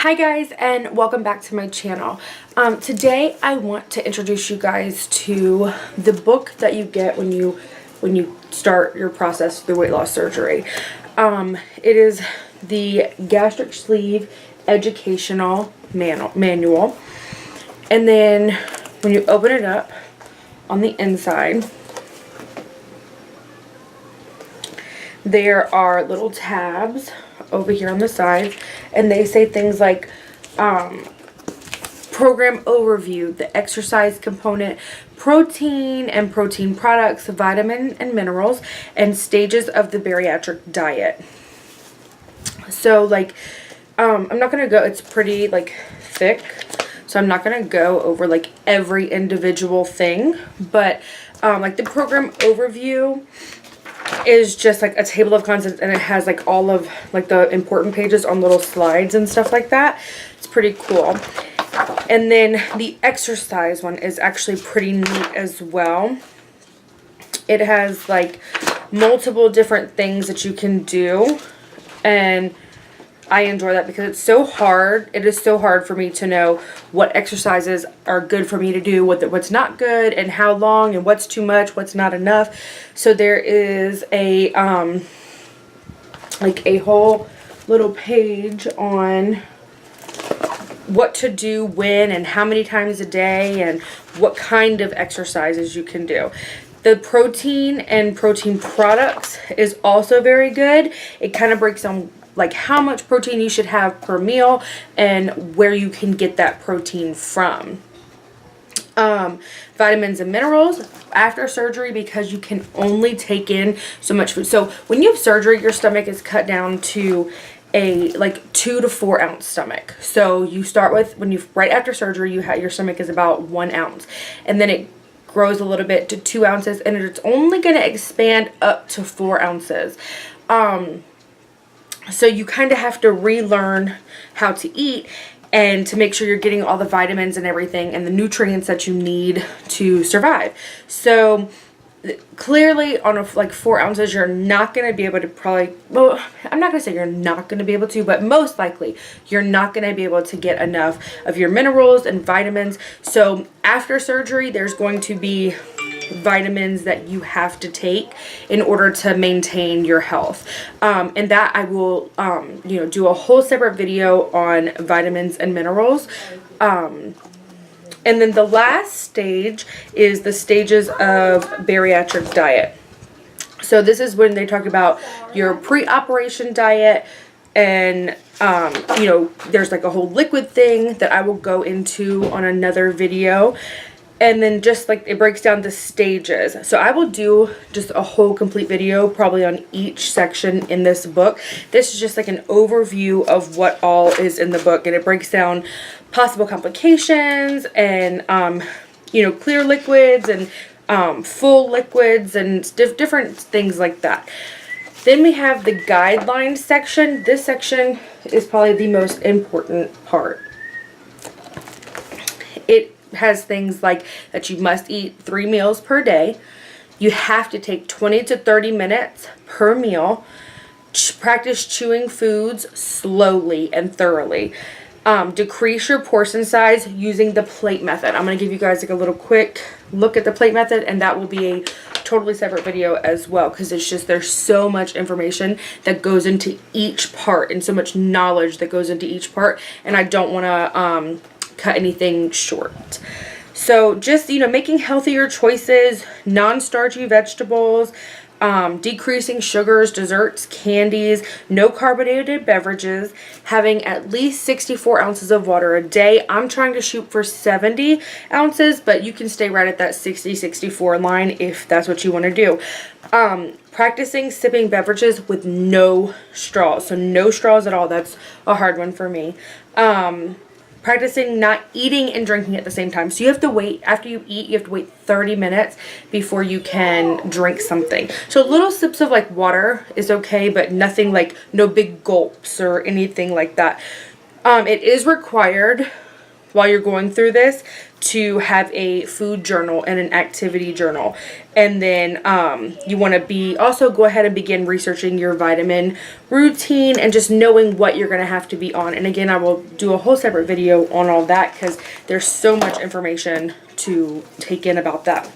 Hi guys, and welcome back to my channel. Today I want to introduce you guys to the book that you get when you start your process through weight loss surgery. It is the Gastric Sleeve Educational Manual. And then when you open it up, on the inside there are little tabs over here on the side, and they say things like program overview, the exercise component, protein and protein products, vitamin and minerals, and stages of the bariatric diet. So like I'm not gonna go, it's pretty like thick, so I'm not gonna go over like every individual thing, but like the program overview is just like a table of contents, and it has like all of like the important pages on little slides and stuff like that. It's pretty cool. And then the exercise one is actually pretty neat as well. It has like multiple different things that you can do, and I enjoy that because it's so hard. It is so hard for me to know what exercises are good for me to do, what's not good, and how long, and what's too much, what's not enough. So there is a like a whole little page on what to do when and how many times a day and what kind of exercises you can do. The protein and protein products is also very good. It kind of breaks down like how much protein you should have per meal and where you can get that protein from. Vitamins and minerals after surgery, because you can only take in so much food. So when you have surgery, your stomach is cut down to a like 2 to 4 ounce stomach. So you start with, when you right after surgery, your stomach is about 1 ounce, and then it grows a little bit to 2 ounces, and it's only going to expand up to 4 ounces. So you kind of have to relearn how to eat and to make sure you're getting all the vitamins and everything and the nutrients that you need to survive. So clearly on like 4 ounces, you're not going to be able to well, I'm not going to say you're not going to be able to, but most likely you're not going to be able to get enough of your minerals and vitamins. So after surgery, there's going to be vitamins that you have to take in order to maintain your health, and that I will do a whole separate video on vitamins and minerals. And then the last stage is the stages of bariatric diet. So this is when they talk about your pre-operation diet, and there's like a whole liquid thing that I will go into on another video. And then just like it breaks down the stages. So I will do just a whole complete video probably on each section in this book. This is just like an overview of what all is in the book, and it breaks down possible complications and clear liquids and full liquids and different things like that. Then we have the guidelines section. This section is probably the most important part. It has things like that you must eat 3 meals per day. You have to take 20 to 30 minutes per meal. Practice chewing foods slowly and thoroughly. Decrease your portion size using the plate method. I'm going to give you guys like a little quick look at the plate method, and that will be a totally separate video as well, because it's just there's so much information that goes into each part and so much knowledge that goes into each part, and I don't want to cut anything short. So just making healthier choices, non-starchy vegetables, decreasing sugars, desserts, candies, no carbonated beverages, having at least 64 ounces of water a day. I'm trying to shoot for 70 ounces, but you can stay right at that 60-64 line if that's what you want to do. Practicing sipping beverages with no straws. So no straws at all. That's a hard one for me. Practicing not eating and drinking at the same time. So you have to wait, after you eat, you have to wait 30 minutes before you can drink something. So little sips of like water is okay, but nothing like, no big gulps or anything like that. It is required while you're going through this to have a food journal and an activity journal. And then you want to also go ahead and begin researching your vitamin routine and just knowing what you're going to have to be on. And again, I will do a whole separate video on all that because there's so much information to take in about that.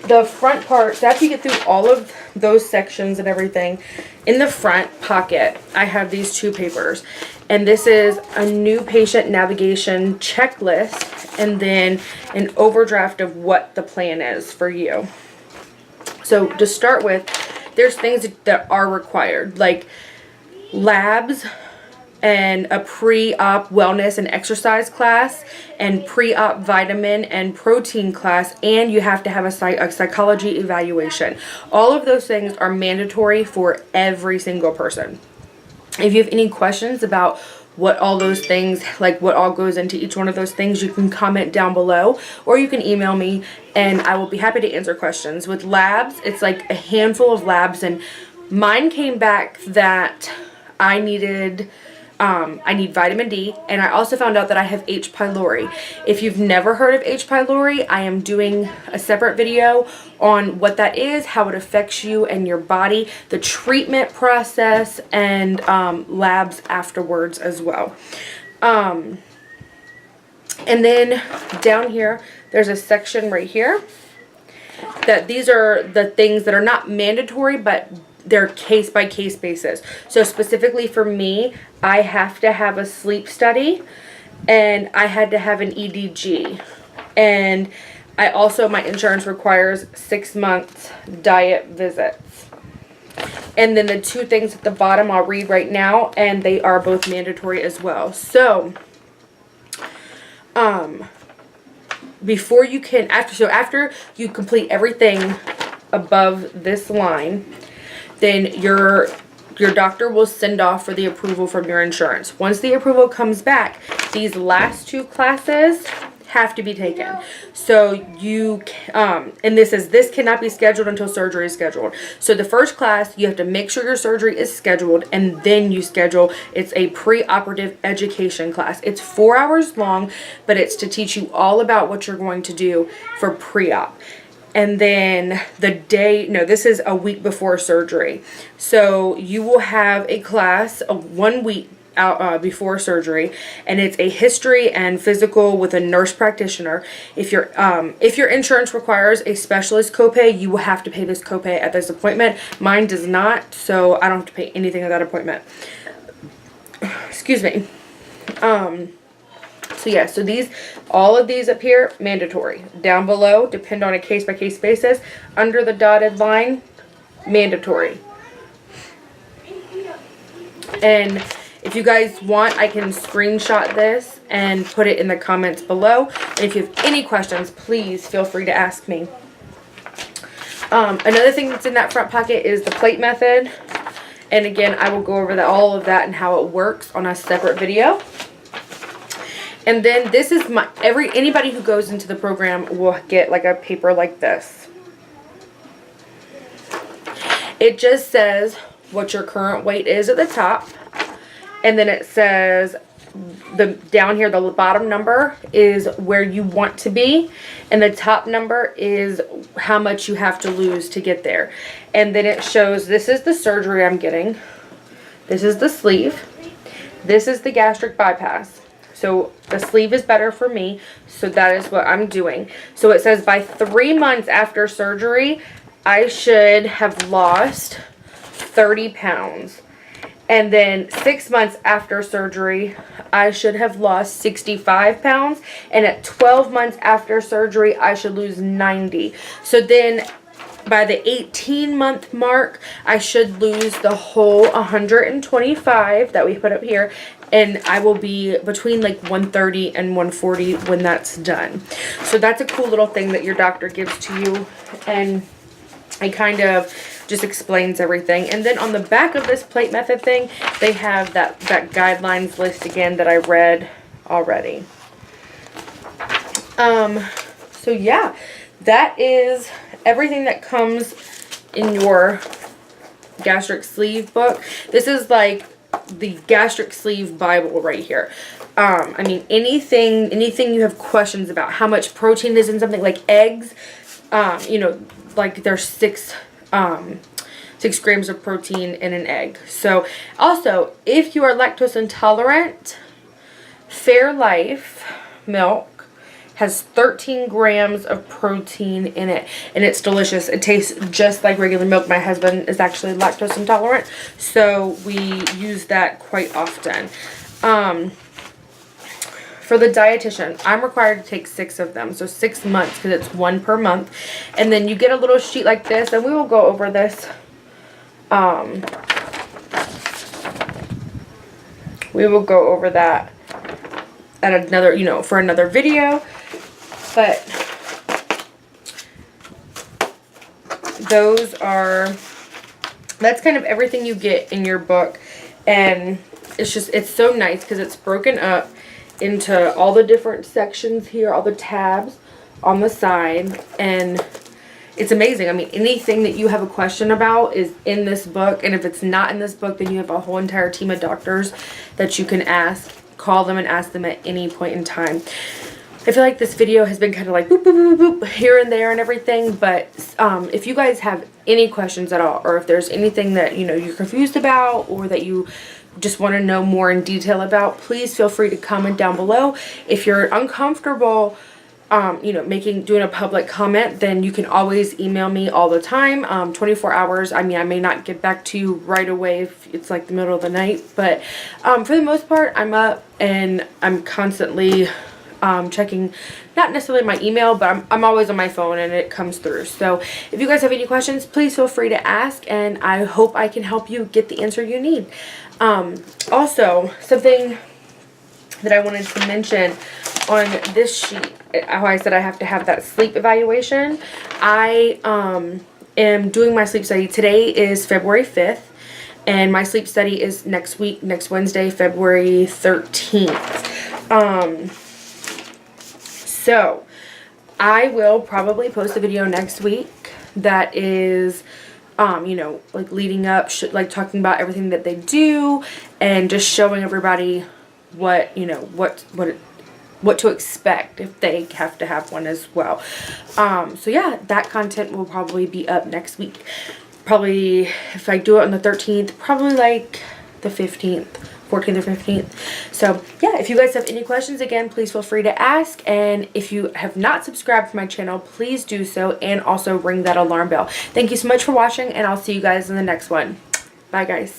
The front part, so after you get through all of those sections and everything, in the front pocket, I have these 2 papers. And this is a new patient navigation checklist and then an overdraft of what the plan is for you. So to start with, there's things that are required, like labs and a pre-op wellness and exercise class and pre-op vitamin and protein class, and you have to have a psychology evaluation. All of those things are mandatory for every single person. If you have any questions about what all those things, like what all goes into each one of those things, you can comment down below or you can email me and I will be happy to answer questions. With labs, it's like a handful of labs, and mine came back that I need vitamin D, and I also found out that I have H. pylori. If you've never heard of H. pylori, I am doing a separate video on what that is, how it affects you and your body, the treatment process, and labs afterwards as well. And then down here, there's a section right here that these are the things that are not mandatory, but they're case by case basis. So specifically for me, I have to have a sleep study and I had to have an EDG. And I also, my insurance requires 6 months diet visits. And then the 2 things at the bottom I'll read right now, and they are both mandatory as well. So, before you can, after you complete everything above this line, then your doctor will send off for the approval from your insurance. Once the approval comes back, these last 2 classes have to be taken. So you, and this cannot be scheduled until surgery is scheduled. So the first class, you have to make sure your surgery is scheduled, and then you schedule. It's a pre-operative education class. It's 4 hours long, but it's to teach you all about what you're going to do for pre-op. And then this is a week before surgery. So you will have a class 1 week before surgery, and it's a history and physical with a nurse practitioner. If your insurance requires a specialist copay, you will have to pay this copay at this appointment. Mine does not, so I don't have to pay anything at that appointment. Excuse me. So yeah, so all of these up here, mandatory. Down below, depend on a case-by-case basis. Under the dotted line, mandatory. And if you guys want, I can screenshot this and put it in the comments below. And if you have any questions, please feel free to ask me. Another thing that's in that front pocket is the plate method. And again, I will go over all of that and how it works on a separate video. And then this is anybody who goes into the program will get like a paper like this. It just says what your current weight is at the top. And then it says down here, the bottom number is where you want to be. And the top number is how much you have to lose to get there. And then it shows, this is the surgery I'm getting. This is the sleeve. This is the gastric bypass. So the sleeve is better for me, so that is what I'm doing. So it says by 3 months after surgery, I should have lost 30 pounds. And then 6 months after surgery, I should have lost 65 pounds. And at 12 months after surgery, I should lose 90. So then by the 18-month mark, I should lose the whole 125 that we put up here. And I will be between like 130 and 140 when that's done. So that's a cool little thing that your doctor gives to you. And it kind of just explains everything. And then on the back of this plate method thing, they have that guidelines list again that I read already. So yeah, that is everything that comes in your gastric sleeve book. This is like the Gastric Sleeve Bible right here. I mean, anything you have questions about, how much protein is in something like eggs, you know, like there's 6 grams of protein in an egg. So also, if you are lactose intolerant, Fairlife milk has 13 grams of protein in it, and it's delicious. It tastes just like regular milk. My husband is actually lactose intolerant, so we use that quite often. For the dietitian, I'm required to take 6 of them, so 6 months, because it's 1 per month. And then you get a little sheet like this, and we will go over this. We will go over that at another, you know, for another video. But that's kind of everything you get in your book. And it's so nice because it's broken up into all the different sections here, all the tabs on the side. And it's amazing. I mean, anything that you have a question about is in this book. And if it's not in this book, then you have a whole entire team of doctors that you can ask. Call them and ask them at any point in time. I feel like this video has been kind of like boop, boop, boop, boop, here and there and everything. But if you guys have any questions at all, or if there's anything that, you know, you're confused about, or that you just want to know more in detail about, please feel free to comment down below. If you're uncomfortable, you know, doing a public comment, then you can always email me all the time, 24 hours. I mean, I may not get back to you right away if it's like the middle of the night, but for the most part, I'm up and I'm constantly checking, not necessarily my email, but I'm always on my phone and it comes through. So if you guys have any questions, please feel free to ask, and I hope I can help you get the answer you need. Also, something that I wanted to mention on this sheet, how I said I have to have that sleep evaluation. I am doing my sleep study. Today is February 5th, and my sleep study is next week, next Wednesday, February 13th. So I will probably post a video next week that is, you know, like leading up, like talking about everything that they do and just showing everybody what, you know, what to expect if they have to have one as well. So yeah, that content will probably be up next week. Probably, if I do it on the 13th, probably like the 15th. 14th or 15th. So yeah, if you guys have any questions, again, please feel free to ask. And if you have not subscribed to my channel, please do so, and also ring that alarm bell. Thank you so much for watching, and I'll see you guys in the next one. Bye guys.